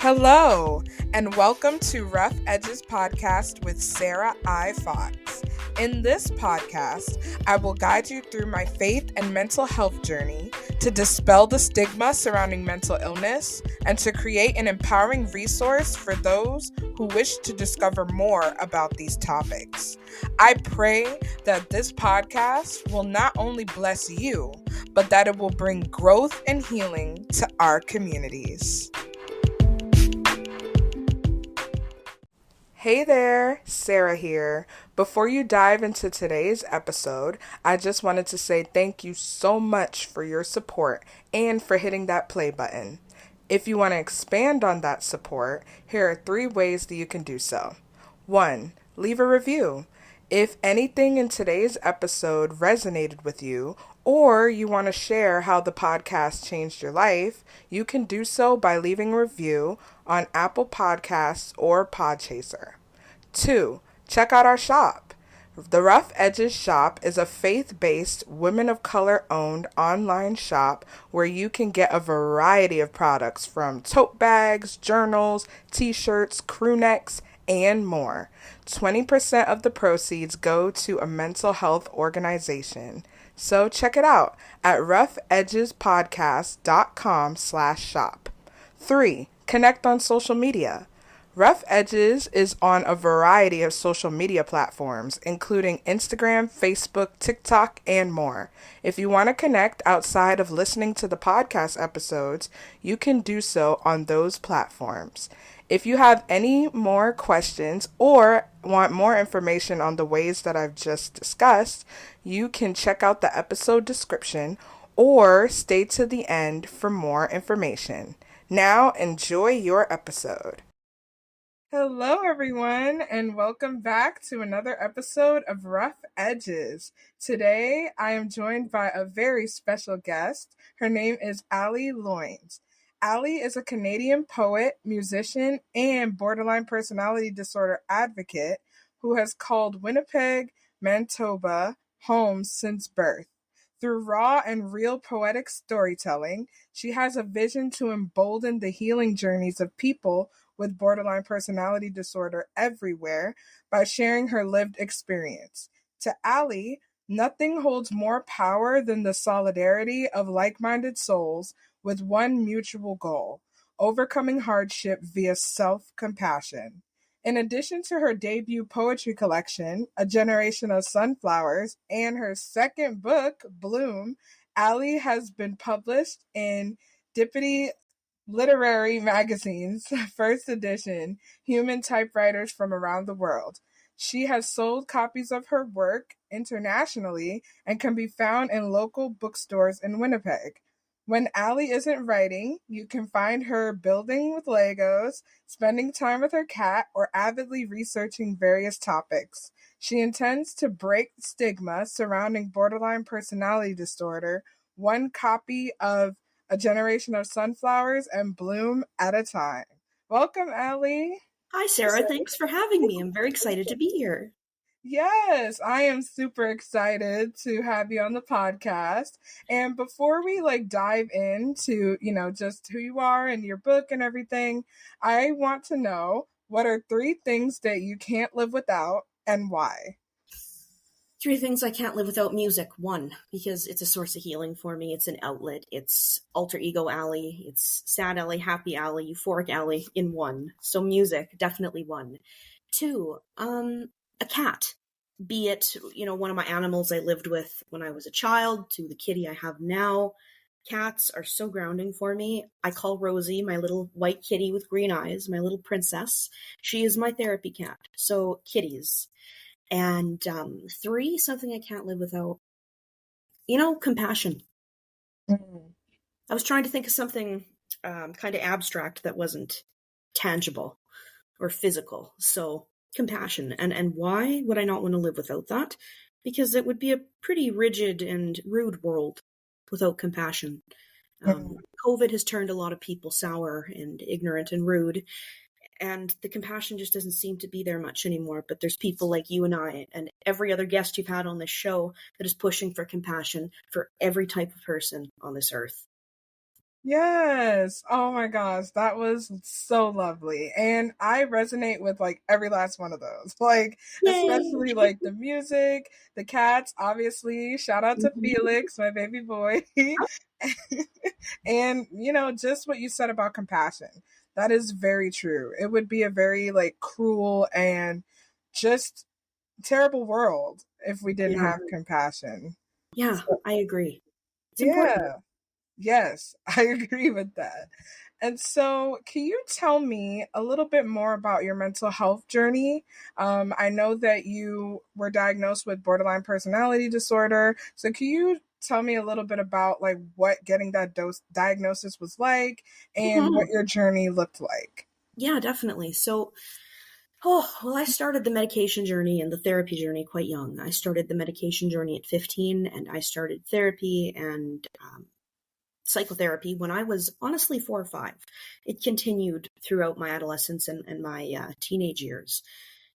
Hello, and welcome to Rough Edges Podcast with Sarah I. Fox. In this podcast, I will guide you through my faith and mental health journey to dispel the stigma surrounding mental illness and to create an empowering resource for those who wish to discover more about these topics. I pray that this podcast will not only bless you, but that it will bring growth and healing to our communities. Hey there, Sarah here. Before you dive into today's episode, I just wanted to say thank you so much for your support and for hitting that play button. If you want to expand on that support, here are 3 ways that you can do so. 1. Leave a review. If anything in today's episode resonated with you, or you want to share how the podcast changed your life, you can do so by leaving a review on Apple Podcasts or Podchaser. 2. Check out our shop. The Rough Edges shop is a faith-based, women of color-owned online shop where you can get a variety of products from tote bags, journals, t-shirts, crew necks, and more. 20% of the proceeds go to a mental health organization. So check it out at roughedgespodcast.com/shop. 3. Connect on social media. Rough Edges is on a variety of social media platforms, including Instagram, Facebook, TikTok, and more. If you want to connect outside of listening to the podcast episodes, you can do so on those platforms. If you have any more questions or want more information on the ways that I've just discussed, you can check out the episode description or stay to the end for more information. Now, enjoy your episode. Hello, everyone, and welcome back to another episode of Rough Edges. Today, I am joined by a very special guest. Her name is Loyns. Ali is a Canadian poet, musician, and borderline personality disorder advocate who has called Winnipeg, Manitoba home since birth. Through raw and real poetic storytelling, she has a vision to embolden the healing journeys of people with borderline personality disorder everywhere by sharing her lived experience. To Ali, nothing holds more power than the solidarity of like-minded souls with one mutual goal, overcoming hardship via self-compassion. In addition to her debut poetry collection, A Generation of Sunflowers, and her second book, Bloom, Ali has been published in Dipity Literary Magazine's first edition, Human Typewriters from Around the World. She has sold copies of her work internationally and can be found in local bookstores in Winnipeg. When Ali isn't writing, you can find her building with Legos, spending time with her cat, or avidly researching various topics. She intends to break the stigma surrounding borderline personality disorder, one copy of A Generation of Sunflowers and Bloom at a time. Welcome, Ali. Hi, Sarah. Thanks for having me. I'm very excited to be here. Yes, I am super excited to have you on the podcast. And before we dive into, just who you are and your book and everything, I want to know, what are 3 things that you can't live without and why? 3 things I can't live without: music. 1, because it's a source of healing for me. It's an outlet. It's alter ego Ali. It's sad Ali, happy Ali, euphoric Ali in one. So music, definitely 1. 2, a cat. Be it, one of my animals I lived with when I was a child to the kitty I have now. Cats are so grounding for me. I call Rosie, my little white kitty with green eyes, my little princess. She is my therapy cat. So kitties. And 3, something I can't live without, compassion. Mm-hmm. I was trying to think of something kind of abstract that wasn't tangible or physical. So compassion. And why would I not want to live without that? Because it would be a pretty rigid and rude world without compassion. COVID has turned a lot of people sour and ignorant and rude. And the compassion just doesn't seem to be there much anymore. But there's people like you and I and every other guest you've had on this show that is pushing for compassion for every type of person on this earth. Yes. Oh my gosh, that was so lovely. And I resonate with like every last one of those. Like Yay! especially like the music, the cats, obviously. Shout out to Mhm. Felix, my baby boy. And just what you said about compassion. That is very true. It would be a very like cruel and just terrible world if we didn't Yeah, have compassion. yeah, So, I agree. It's important. yeah. Yes, I agree with that. And so, can you tell me a little bit more about your mental health journey? I know that you were diagnosed with borderline personality disorder. So, can you tell me a little bit about like what getting that diagnosis was like and what Mhm. your journey looked like? Yeah, definitely. So, oh, well, I started the medication journey and the therapy journey quite young. I started the medication journey at 15, and I started therapy and psychotherapy when I was honestly 4 or 5. It continued throughout my adolescence and my teenage years.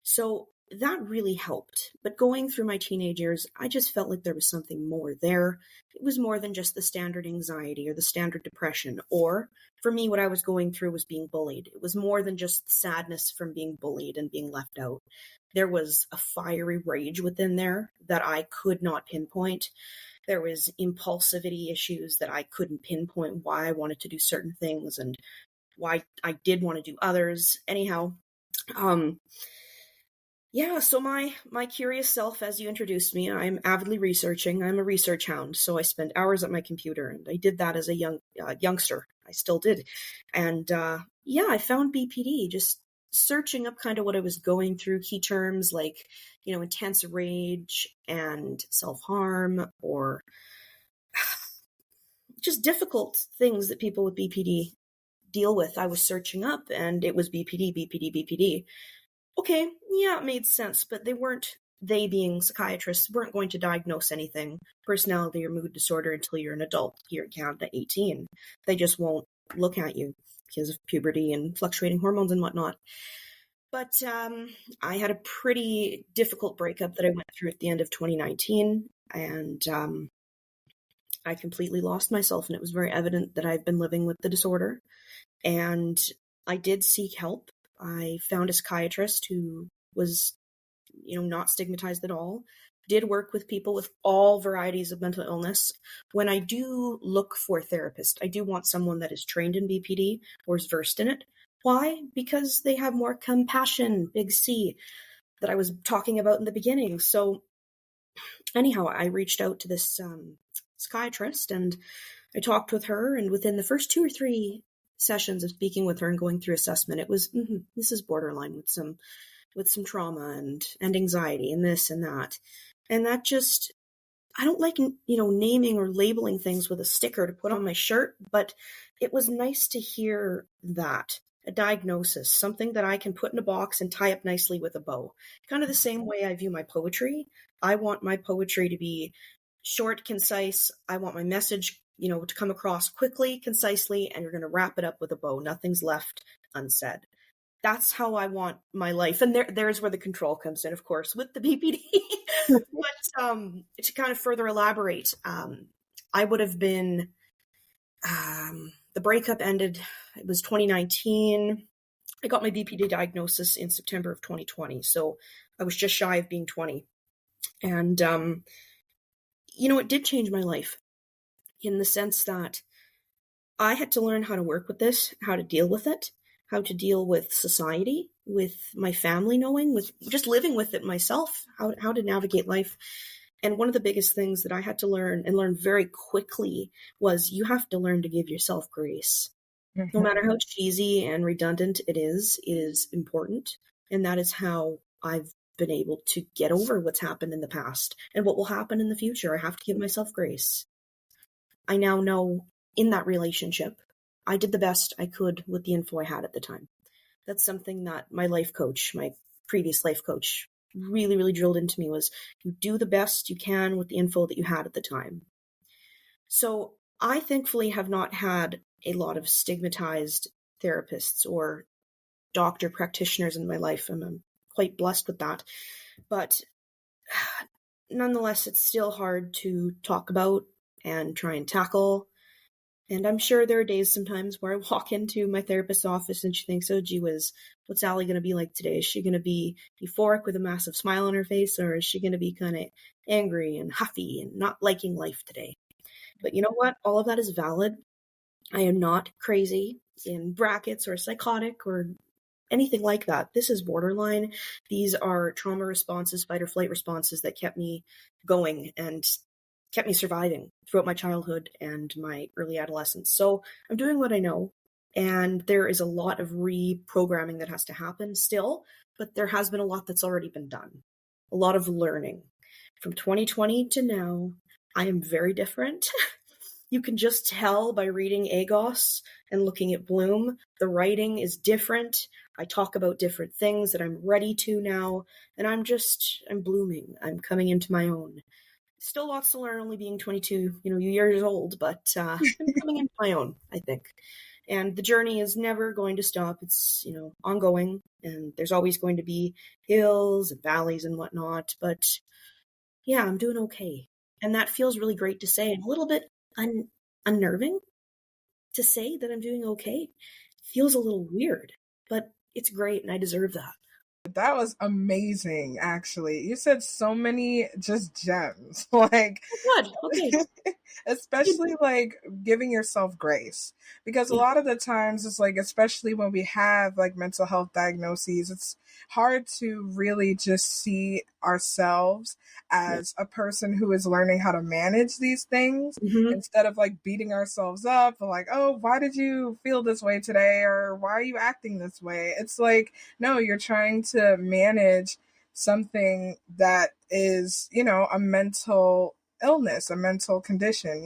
So that really helped. But going through my teenage years, I just felt like there was something more there. It was more than just the standard anxiety or the standard depression. Or for me, what I was going through was being bullied. It was more than just the sadness from being bullied and being left out. There was a fiery rage within there that I could not pinpoint. There was impulsivity issues that I couldn't pinpoint why I wanted to do certain things and why I did want to do others. Anyhow, um, yeah, so my curious self, as you introduced me, I'm avidly researching. I'm a research hound, so I spend hours at my computer, and I did that as a youngster. I still did, and yeah, I found BPD just searching up kind of what I was going through, key terms like intense rage and self harm, or just difficult things that people with BPD deal with. I was searching up, and it was BPD, BPD, BPD. Okay, yeah, it made sense, but they being psychiatrists, weren't going to diagnose anything, personality or mood disorder, until you're an adult here in Canada, 18. They just won't look at you because of puberty and fluctuating hormones and whatnot. But I had a pretty difficult breakup that I went through at the end of 2019, and I completely lost myself, and it was very evident that I've been living with the disorder. And I did seek help. I found a psychiatrist who was, not stigmatized at all, did work with people with all varieties of mental illness. When I do look for a therapist, I do want someone that is trained in BPD or is versed in it. Why? Because they have more compassion, big C, that I was talking about in the beginning. So anyhow, I reached out to this psychiatrist, and I talked with her, and within the first 2 or 3 sessions of speaking with her and going through assessment, it was this is borderline with some trauma and anxiety and this and that. And that just, I don't like naming or labeling things with a sticker to put on my shirt, but it was nice to hear that a diagnosis, something that I can put in a box and tie up nicely with a bow. Kind of the same way I view my poetry. I want my poetry to be short, concise. I want my message, to come across quickly, concisely, and you're going to wrap it up with a bow. Nothing's left unsaid. That's how I want my life. And there's where the control comes in, of course, with the BPD. But to kind of further elaborate, I would have been, the breakup ended, it was 2019. I got my BPD diagnosis in September of 2020. So I was just shy of being 20. And, it did change my life in the sense that I had to learn how to work with this, how to deal with it, how to deal with society, with my family knowing, with just living with it myself, how to navigate life. And one of the biggest things that I had to learn, and learn very quickly, was you have to learn to give yourself grace. No Mhm. matter how cheesy and redundant it is important. And that is how I've been able to get over what's happened in the past and what will happen in the future. I have to give myself grace. I now know in that relationship, I did the best I could with the info I had at the time. That's something that my life coach, my previous life coach, really, really drilled into me, was you do the best you can with the info that you had at the time. So I thankfully have not had a lot of stigmatized therapists or doctor practitioners in my life, and I'm quite blessed with that. But nonetheless, it's still hard to talk about and try and tackle. And I'm sure there are days sometimes where I walk into my therapist's office and she thinks, oh, gee whiz, what's Allie going to be like today? Is she going to be euphoric with a massive smile on her face, or is she going to be kind of angry and huffy and not liking life today? But you know what? All of that is valid. I am not crazy in brackets or psychotic or anything like that. This is borderline. These are trauma responses, fight or flight responses that kept me going and kept me surviving throughout my childhood and my early adolescence. So I'm doing what I know. And there is a lot of reprogramming that has to happen still, but there has been a lot that's already been done. A lot of learning. From 2020 to now, I am very different. You can just tell by reading Agos and looking at Bloom. The writing is different. I talk about different things that I'm ready to now. And I'm blooming. I'm coming into my own. Still lots to learn, only being 22, years old, but I'm coming into my own, I think. And the journey is never going to stop. It's, ongoing, and there's always going to be hills and valleys and whatnot. But yeah, I'm doing okay. And that feels really great to say, and a little bit unnerving to say that I'm doing okay. Feels a little weird, but it's great, and I deserve that. That was amazing, actually. You said so many just gems. Like, oh, good. Okay. Especially like giving yourself grace. Because a lot of the times it's like, especially when we have like mental health diagnoses, it's hard to really just see ourselves as a person who is learning how to manage these things instead of like beating ourselves up like, oh, why did you feel this way today? Or why are you acting this way? It's like, no, you're trying to manage something that is, a mental illness, a mental condition,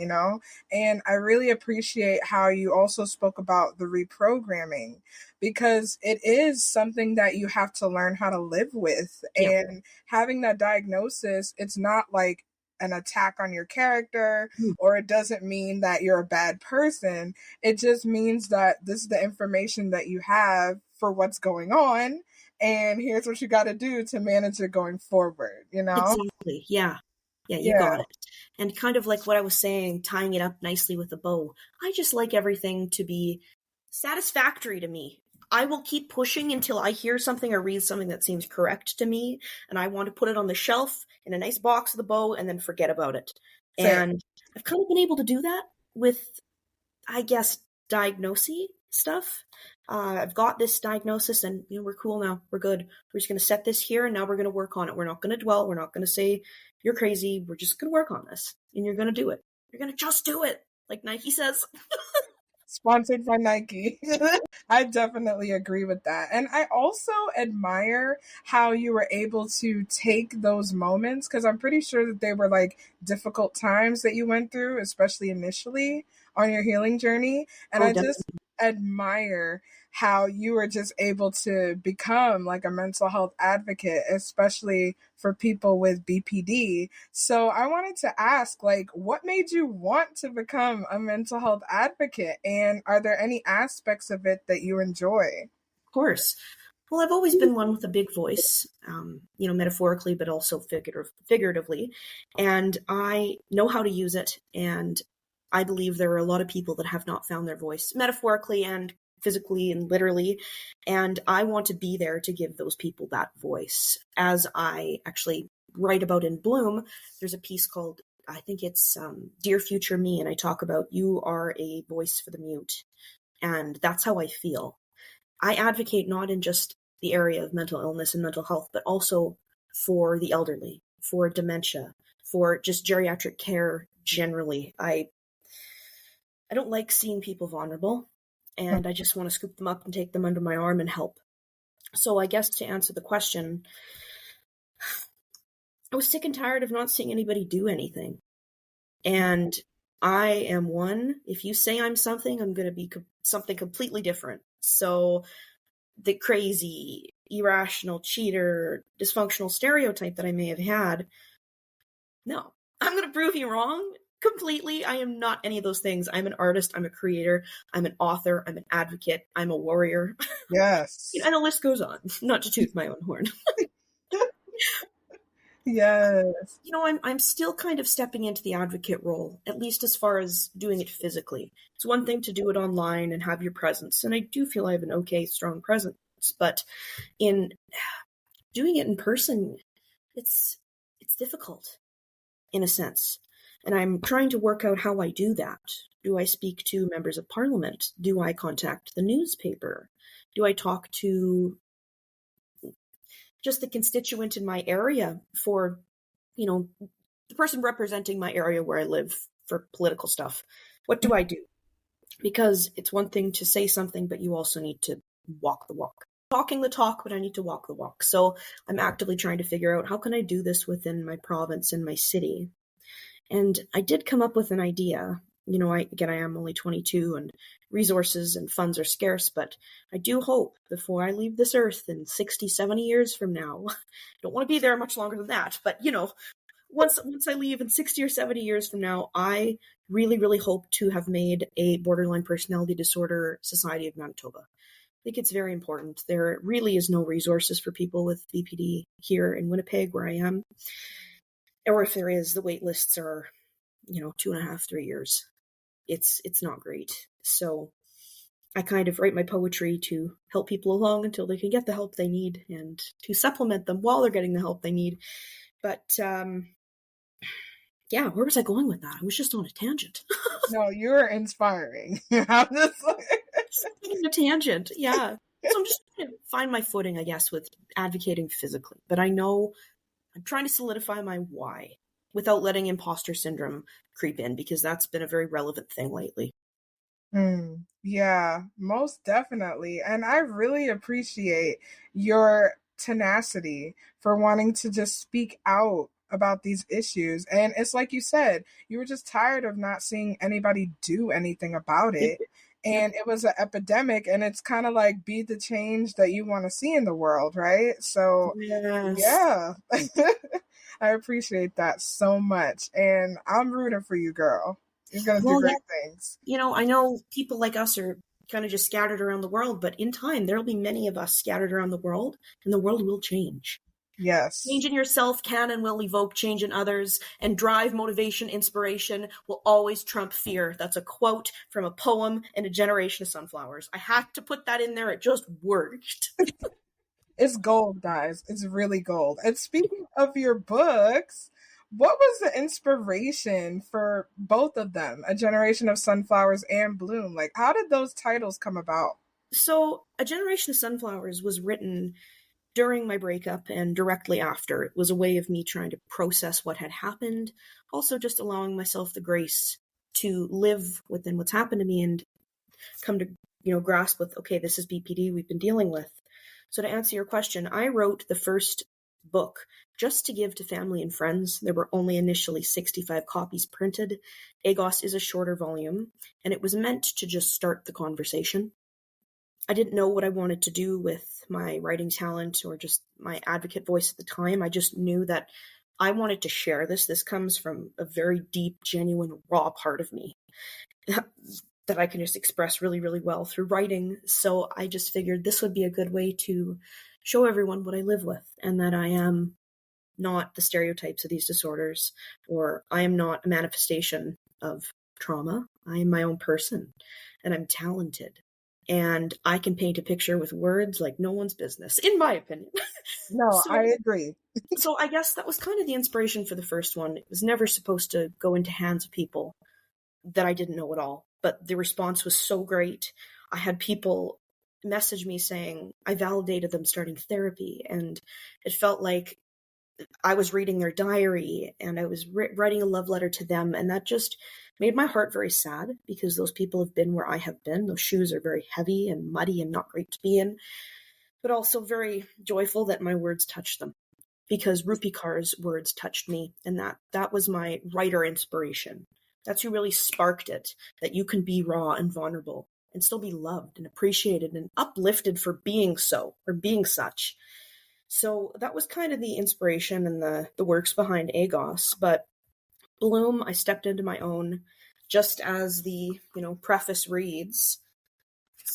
And I really appreciate how you also spoke about the reprogramming, because it is something that you have to learn how to live with. Yeah. And having that diagnosis, it's not like an attack on your character, or it doesn't mean that you're a bad person. It just means that this is the information that you have for what's going on, and here's what you got to do to manage it going forward, Exactly. Yeah, you got it. And kind of like what I was saying, tying it up nicely with a bow, I just like everything to be satisfactory to me. I will keep pushing until I hear something or read something that seems correct to me, and I want to put it on the shelf in a nice box with a bow and then forget about it. Same. And I've kind of been able to do that with, I guess, diagnosis stuff. I've got this diagnosis, and we're cool now. We're good. We're just going to set this here, and now we're going to work on it. We're not going to dwell. We're not going to say you're crazy. We're just going to work on this, and you're going to do it. You're going to just do it, like Nike says. Sponsored by Nike. I definitely agree with that. And I also admire how you were able to take those moments, because I'm pretty sure that they were like difficult times that you went through, especially initially on your healing journey. And I just admire how you were just able to become like a mental health advocate, especially for people with BPD. So I wanted to ask, like, what made you want to become a mental health advocate? And are there any aspects of it that you enjoy? Of course. Well, I've always been one with a big voice, metaphorically, but also figuratively. And I know how to use it. And I believe there are a lot of people that have not found their voice, metaphorically and physically and literally. And I want to be there to give those people that voice. As I actually write about in Bloom, there's a piece called, I think it's Dear Future Me, and I talk about you are a voice for the mute. And that's how I feel. I advocate not in just the area of mental illness and mental health, but also for the elderly, for dementia, for just geriatric care generally. I don't like seeing people vulnerable, and I just want to scoop them up and take them under my arm and help. So I guess to answer the question, I was sick and tired of not seeing anybody do anything. And I am one, if you say I'm something, I'm going to be something completely different. So the crazy, irrational, cheater, dysfunctional stereotype that I may have had, no, I'm going to prove you wrong. Completely. I am not any of those things. I'm an artist. I'm a creator. I'm an author. I'm an advocate. I'm a warrior. Yes. And the list goes on, not to toot my own horn. Yes. You know, I'm still kind of stepping into the advocate role, at least as far as doing it physically. It's one thing to do it online and have your presence, and I do feel I have an okay, strong presence, but in doing it in person, it's difficult in a sense. And I'm trying to work out how I do that. Do I speak to members of parliament? Do I contact the newspaper? Do I talk to just the constituent in my area for, you know, the person representing my area where I live for political stuff? What do I do? Because it's one thing to say something, but you also need to walk the walk. Talking the talk, but I need to walk the walk. So I'm actively trying to figure out how can I do this within my province and my city. And I did come up with an idea. You know, I am only 22 and resources and funds are scarce, but I do hope before I leave this earth in 60, 70 years from now, I don't want to be there much longer than that, but you know, once I leave in 60 or 70 years from now, I really, really hope to have made a borderline personality disorder society of Manitoba. I think it's very important. There really is no resources for people with BPD here in Winnipeg, where I am. Or if there is, the wait lists are, 2.5, 3 years. It's not great. So I kind of write my poetry to help people along until they can get the help they need and to supplement them while they're getting the help they need. But yeah, where was I going with that? I was just on a tangent. No, you're inspiring. I'm just like... taking a tangent, yeah. So I'm just trying to find my footing, I guess, with advocating physically. But I know I'm trying to solidify my why without letting imposter syndrome creep in, because that's been a very relevant thing lately. Yeah, most definitely. And I really appreciate your tenacity for wanting to just speak out about these issues. And it's like you said, you were just tired of not seeing anybody do anything about it. Yep. And it was an epidemic, and it's kind of like be the change that you want to see in the world, right? So, Yes. yeah, I appreciate that so much. And I'm rooting for you, girl. You're going to do Well, yeah, great things. I know people like us are kind of just scattered around the world, but in time, there'll be many of us scattered around the world, and the world will change. Yes. Change in yourself can and will evoke change in others, and drive, motivation, inspiration will always trump fear. That's a quote from a poem in A Generation of Sunflowers. I had to put that in there. It just worked. It's gold, guys. It's really gold. And speaking of your books, what was the inspiration for both of them? A Generation of Sunflowers and Bloom. Like, how did those titles come about? So, A Generation of Sunflowers was written during my breakup and directly after. It was a way of me trying to process what had happened, also just allowing myself the grace to live within what's happened to me and come to, grasp with, okay, this is BPD we've been dealing with. So to answer your question, I wrote the first book just to give to family and friends. There were only initially 65 copies printed. Agos is a shorter volume, and it was meant to just start the conversation. I didn't know what I wanted to do with my writing talent or just my advocate voice at the time. I just knew that I wanted to share this. This comes from a very deep, genuine, raw part of me that I can just express really, really well through writing. So I just figured this would be a good way to show everyone what I live with, and that I am not the stereotypes of these disorders, or I am not a manifestation of trauma. I am my own person, and I'm talented. And I can paint a picture with words like no one's business, in my opinion. No, So I agree. so I guess that was kind of the inspiration for the first one. It was never supposed to go into hands of people that I didn't know at all, but the response was so great. I had people message me saying I validated them starting therapy, and it felt like I was reading their diary and I was writing a love letter to them, and that just made my heart very sad, because those people have been where I have been. Those shoes are very heavy and muddy and not great to be in, but also very joyful that my words touched them, because Rupi Kaur's words touched me, and that was my writer inspiration. That's who really sparked it, that you can be raw and vulnerable and still be loved and appreciated and uplifted for being so, or being such. So that was kind of the inspiration and the works behind Agos. But Bloom, I stepped into my own, just as the, preface reads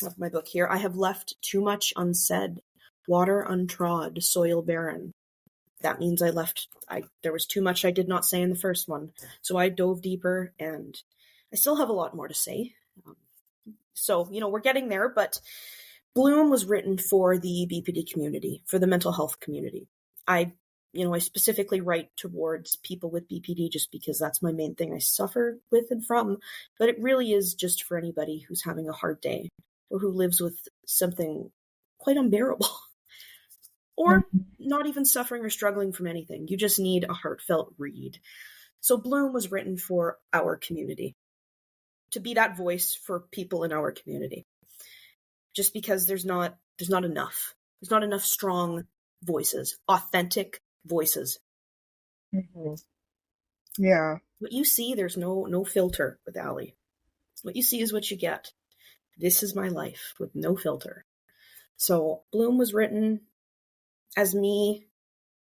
of my book here. I have left too much unsaid, water untrod, soil barren. that means there was too much I did not say in the first one. So I dove deeper, and I still have a lot more to say. So, we're getting there, but Bloom was written for the BPD community, for the mental health community. I specifically write towards people with BPD just because that's my main thing I suffer with and from, but it really is just for anybody who's having a hard day or who lives with something quite unbearable or not even suffering or struggling from anything. You just need a heartfelt read. So Bloom was written for our community, to be that voice for people in our community. Just because there's not enough. There's not enough strong voices, authentic voices. Mm-hmm. Yeah. What you see, there's no filter with Allie. What you see is what you get. This is my life with no filter. So Bloom was written as me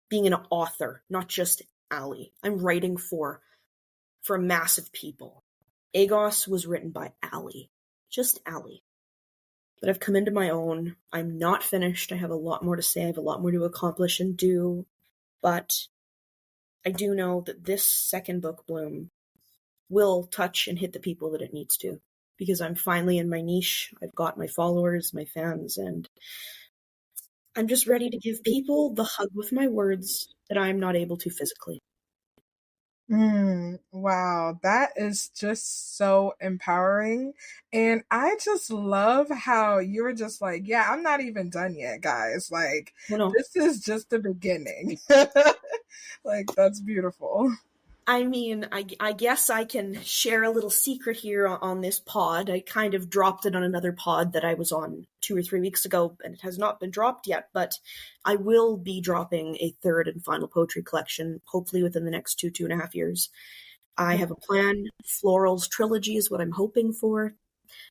being an author, not just Allie. I'm writing for massive people. Agos was written by Allie, just Allie. But I've come into my own. I'm not finished. I have a lot more to say. I have a lot more to accomplish and do. But I do know that this second book, Bloom, will touch and hit the people that it needs to. Because I'm finally in my niche. I've got my followers, my fans, and I'm just ready to give people the hug with my words that I'm not able to physically. Wow, that is just so empowering. And I just love how you were just like, yeah, I'm not even done yet, guys. Like, this is just the beginning. Like, that's beautiful. I mean, I guess I can share a little secret here on this pod. I kind of dropped it on another pod that I was on 2 or 3 weeks ago, and it has not been dropped yet, but I will be dropping a third and final poetry collection, hopefully within the next 2.5 years. I have a plan. Florals trilogy is what I'm hoping for.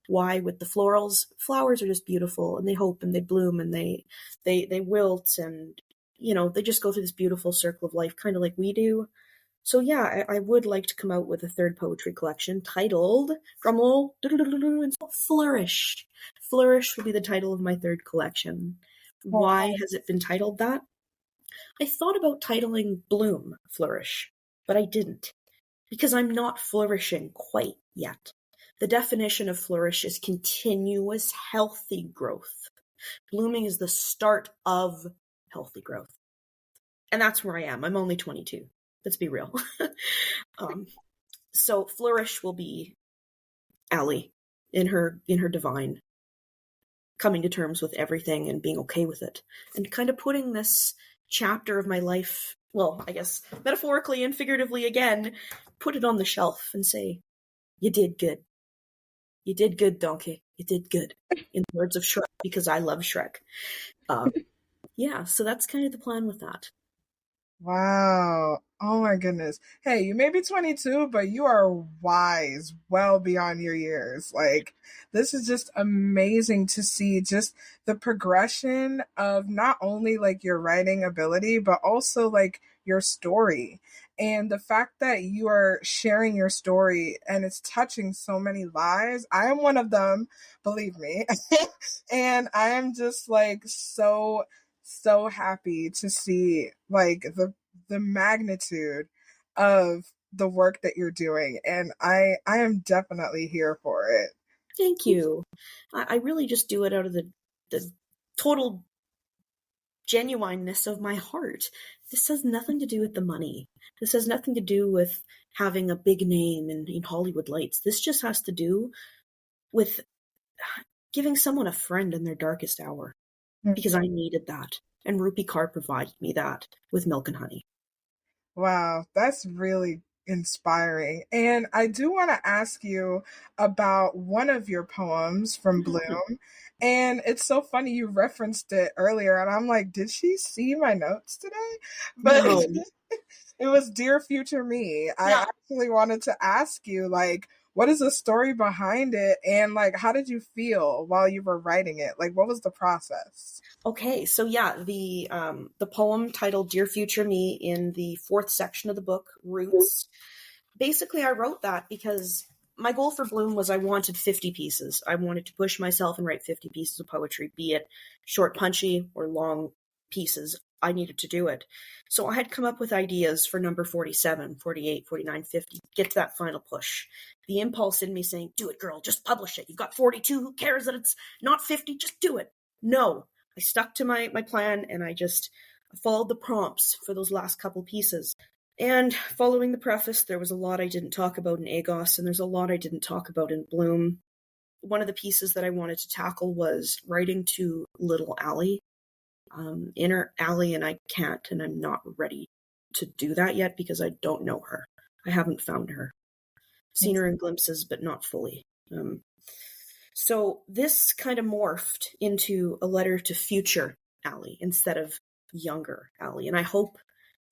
Why? With the florals, flowers are just beautiful, and they hope and they bloom and they wilt, and they just go through this beautiful circle of life, kind of like we do. So yeah, I would like to come out with a third poetry collection titled, drumroll, Flourish. Flourish will be the title of my third collection. Why has it been titled that? I thought about titling Bloom Flourish, but I didn't, because I'm not flourishing quite yet. The definition of flourish is continuous healthy growth. Blooming is the start of healthy growth. And that's where I am. I'm only 22. Let's be real. So flourish will be Allie in her divine, coming to terms with everything and being okay with it, and kind of putting this chapter of my life, well, I guess metaphorically and figuratively again, put it on the shelf and say, you did good. You did good, donkey. You did good. In the words of Shrek, because I love Shrek. Yeah, so that's kind of the plan with that. Wow. Oh my goodness. Hey, you may be 22, but you are wise well beyond your years. Like, this is just amazing to see just the progression of not only like your writing ability, but also like your story. And the fact that you are sharing your story and it's touching so many lives. I am one of them, believe me. And I am just like so happy to see like the magnitude of the work that you're doing, and I am definitely here for it. Thank you. I really just do it out of the total genuineness of my heart. This has nothing to do with the money. This has nothing to do with having a big name in Hollywood lights. This just has to do with giving someone a friend in their darkest hour, because I needed that. And Rupi Kaur provided me that with Milk and Honey. Wow, that's really inspiring. And I do want to ask you about one of your poems from Bloom. And it's so funny you referenced it earlier, and I'm like, did she see my notes today? But No. it was Dear Future Me. I actually wanted to ask you, like, what is the story behind it, and like, how did you feel while you were writing it? Like, what was the process? Okay, so yeah, the poem titled Dear Future Me in the 4th section of the book, Roots. Basically, I wrote that because my goal for Bloom was I wanted 50 pieces. I wanted to push myself and write 50 pieces of poetry, be it short, punchy, or long pieces I needed to do it. So I had come up with ideas for number 47, 48, 49, 50, get to that final push. The impulse in me saying, do it, girl, just publish it. You've got 42, who cares that it's not 50, just do it. No, I stuck to my plan, and I followed the prompts for those last couple pieces. And following the preface, there was a lot I didn't talk about in Agos, and there's a lot I didn't talk about in Bloom. One of the pieces that I wanted to tackle was writing to little Allie, inner Allie, and I can't, and I'm not ready to do that yet because I don't know her. I haven't found her. Seen her in glimpses, but not fully. So this kind of morphed into a letter to future Allie instead of younger Allie. And I hope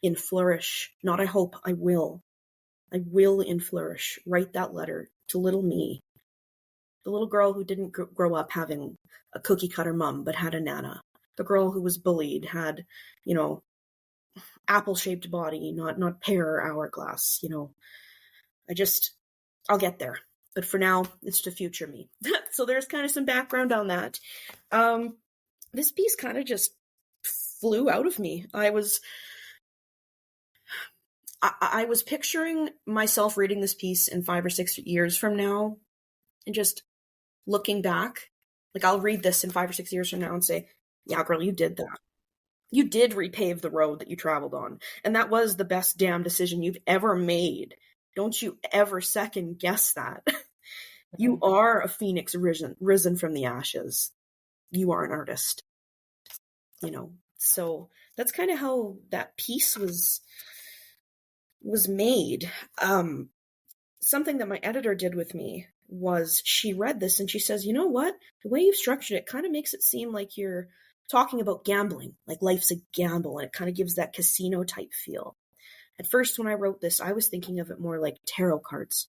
in Flourish, not I hope, I will in Flourish write that letter to little me, the little girl who didn't grow up having a cookie cutter mom, but had a nana. The girl who was bullied, had, apple-shaped body, not pear or hourglass, I'll get there. But for now, it's to future me. So there's kind of some background on that. This piece kind of just flew out of me. I was picturing myself reading this piece in 5 or 6 years from now and just looking back. Like, I'll read this in 5 or 6 years from now and say, yeah, girl, you did that. You did repave the road that you traveled on. And that was the best damn decision you've ever made. Don't you ever second guess that. You are a phoenix risen from the ashes. You are an artist. So that's kind of how that piece was made. Something that my editor did with me was she read this and she says, you know what? The way you've structured it kind of makes it seem like you're talking about gambling, like life's a gamble, and it kind of gives that casino type feel. At first, when I wrote this, I was thinking of it more like tarot cards.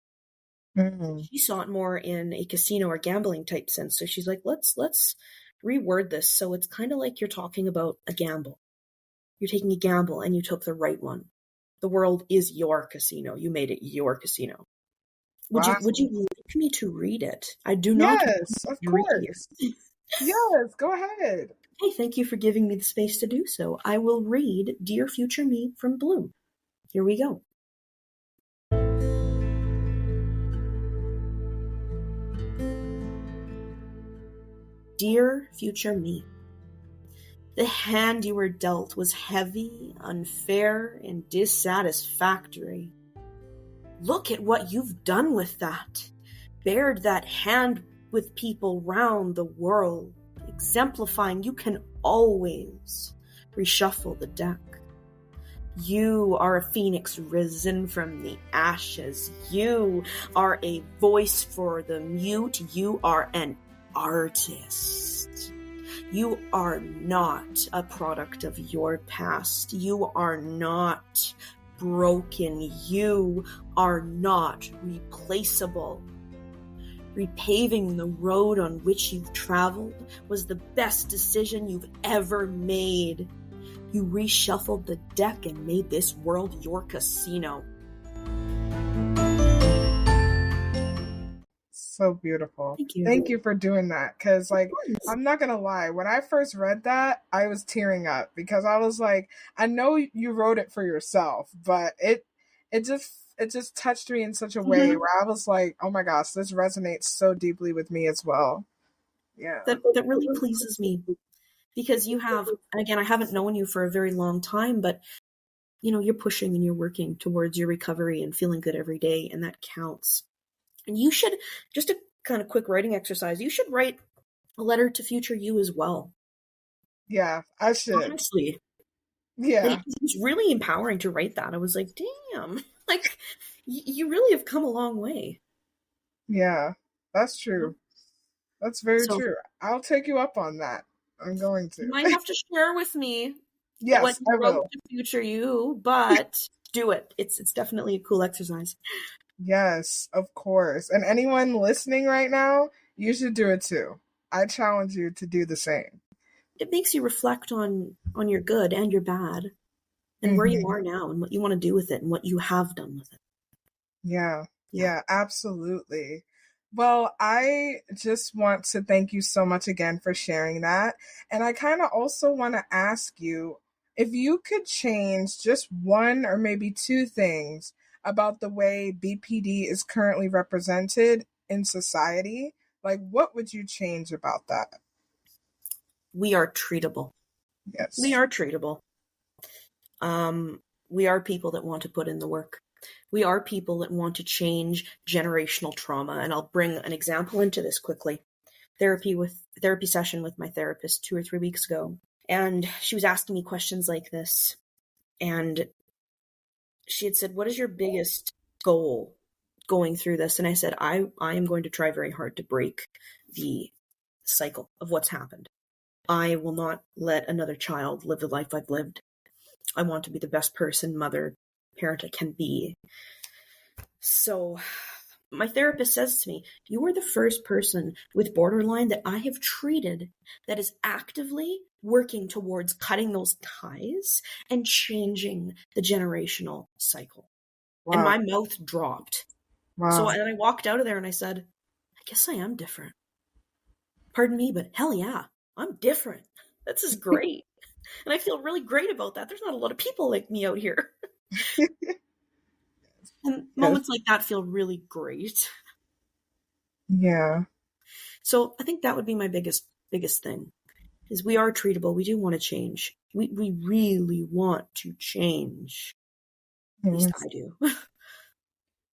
Mm-hmm. She saw it more in a casino or gambling type sense. So she's like, let's reword this. So it's kind of like you're talking about a gamble. You're taking a gamble and you took the right one. The world is your casino. You made it your casino. Would you like me to read it? I do not. Yes, of course. Yes, go ahead. Hey, thank you for giving me the space to do so. I will read Dear Future Me from Bloom. Here we go. Dear Future Me, the hand you were dealt was heavy, unfair, and dissatisfactory. Look at what you've done with that. Bared that hand with people round the world, exemplifying you can always reshuffle the deck. You are a phoenix risen from the ashes. You are a voice for the mute. You are an artist. You are not a product of your past. You are not broken. You are not replaceable. Repaving the road on which you've traveled was the best decision you've ever made. You reshuffled the deck and made this world your casino. So beautiful. Thank you. Thank you for doing that. Because, I'm not going to lie. When I first read that, I was tearing up because I was like, I know you wrote it for yourself, but it just touched me in such a way where I was like, oh my gosh, this resonates so deeply with me as well. Yeah. That really pleases me because you have, and again, I haven't known you for a very long time, but you're pushing and you're working towards your recovery and feeling good every day, and that counts. And you should, just a kind of quick writing exercise, you should write a letter to future you as well. Yeah, I should. Honestly. Yeah. It's really empowering to write that. I was like, damn, you really have come a long way. Yeah, that's true. That's very true. I'll take you up on that. I'm going to. You might have to share with me what you wrote to future you, but do it. It's definitely a cool exercise. Yes, of course. And anyone listening right now, you should do it too. I challenge you to do the same. It makes you reflect on your good and your bad and where you are now and what you want to do with it and what you have done with it. Yeah, absolutely. Well, I just want to thank you so much again for sharing that. And I kind of also want to ask you, If you could change just one or maybe two things about the way BPD is currently represented in society, like what would you change about that? We are treatable. We Yes. are treatable. We are people that want to put in the work. We are people that want to change generational trauma. And I'll bring an example into this quickly. Therapy session with my therapist 2 or 3 weeks ago. And she was asking me questions like this. And she had said, what is your biggest goal going through this? And I said, I am going to try very hard to break the cycle of what's happened. I will not let another child live the life I've lived. I want to be the best person, mother, parent I can be. So my therapist says to me, you are the first person with borderline that I have treated that is actively working towards cutting those ties and changing the generational cycle. Wow. And my mouth dropped. Wow. So and I walked out of there and I said, I guess I am different. Pardon me, but hell yeah, I'm different. This is great. And I feel really great about that. There's not a lot of people like me out here. And moments like that feel really great. Yeah. So I think that would be my biggest thing, is we are treatable. We do want to change. We really want to change. At least I do.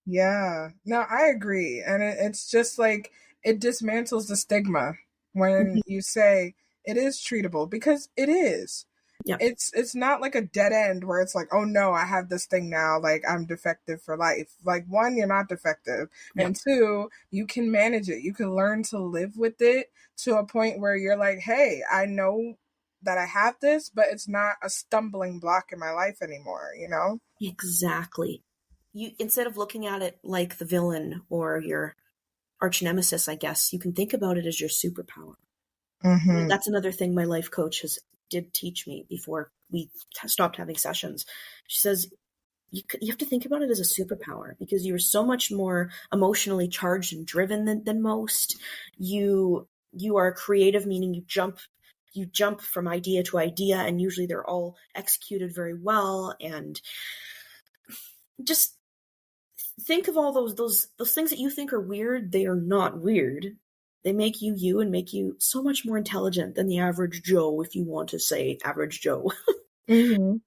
Yeah. No, I agree. And it's just like, it dismantles the stigma when you say it is treatable, because it is. Yeah. It's not like a dead end where it's like, oh no, I have this thing now, like I'm defective for life. Like, one, you're not defective. Yeah. And two, you can manage it. You can learn to live with it to a point where you're like, hey, I know that I have this, but it's not a stumbling block in my life anymore, you know? Exactly. You, instead of looking at it like the villain or your arch nemesis, I guess, you can think about it as your superpower. Mm-hmm. That's another thing my life coach did teach me before we stopped having sessions. She says, you have to think about it as a superpower, because you're so much more emotionally charged and driven than most. You are creative, meaning you jump from idea to idea, and usually they're all executed very well. And just think of all those things that you think are weird. They are not weird. They make you you and make you so much more intelligent than the average Joe, if you want to say average Joe. Mm-hmm.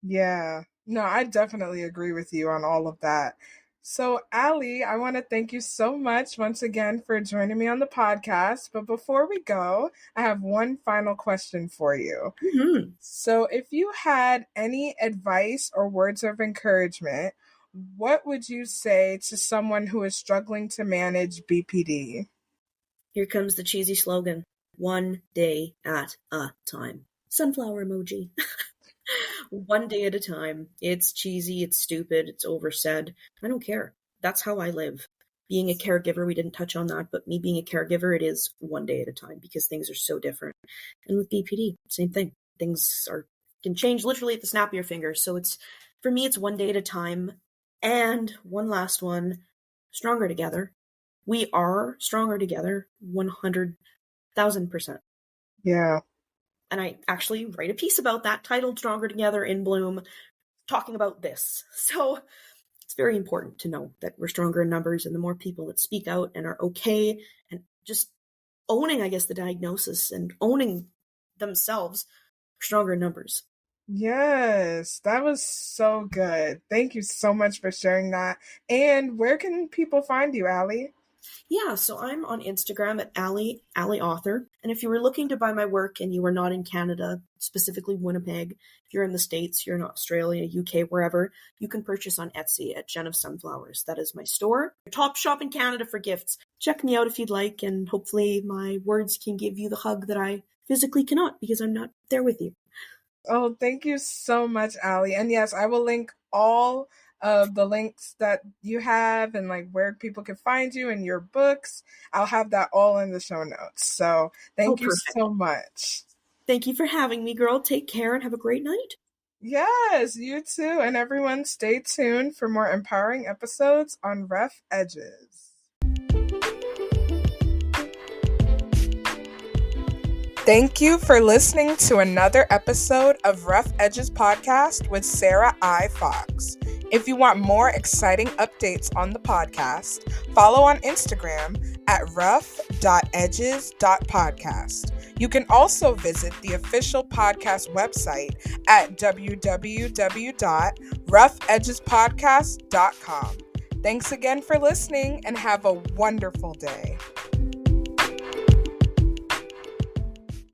Yeah. No, I definitely agree with you on all of that. So, Ali, I want to thank you so much once again for joining me on the podcast. But before we go, I have one final question for you. Mm-hmm. So, if you had any advice or words of encouragement, what would you say to someone who is struggling to manage BPD? Here comes the cheesy slogan: one day at a time. Sunflower emoji. One day at a time. It's cheesy, it's stupid, it's oversaid. I don't care. That's how I live. Being a caregiver, we didn't touch on that, but me being a caregiver, it is one day at a time, because things are so different. And with BPD, same thing. Things can change literally at the snap of your fingers. So for me, it's one day at a time. And one last one, stronger together. We are stronger together, 100,000%. Yeah. And I actually write a piece about that titled Stronger Together in Bloom, talking about this. So it's very important to know that we're stronger in numbers, and the more people that speak out and are okay and just owning, I guess, the diagnosis and owning themselves, stronger in numbers. Yes, that was so good. Thank you so much for sharing that. And where can people find you, Ali? Yeah, so I'm on Instagram at Ali Author. And if you were looking to buy my work and you are not in Canada, specifically Winnipeg, if you're in the States, you're in Australia, UK, wherever, you can purchase on Etsy at Jen of Sunflowers. That is my store. Top shop in Canada for gifts. Check me out if you'd like, and hopefully my words can give you the hug that I physically cannot, because I'm not there with you. Oh, thank you so much, Ali. And yes, I will link all of the links that you have and like where people can find you and your books. I'll have that all in the show notes. So thank you so much. Thank you for having me, girl. Take care and have a great night. Yes, you too. And everyone, stay tuned for more empowering episodes on Rough Edges. Thank you for listening to another episode of Rough Edges Podcast with Sarah I. Fox. If you want more exciting updates on the podcast, follow on Instagram at rough.edges.podcast. You can also visit the official podcast website at www.roughedgespodcast.com. Thanks again for listening and have a wonderful day.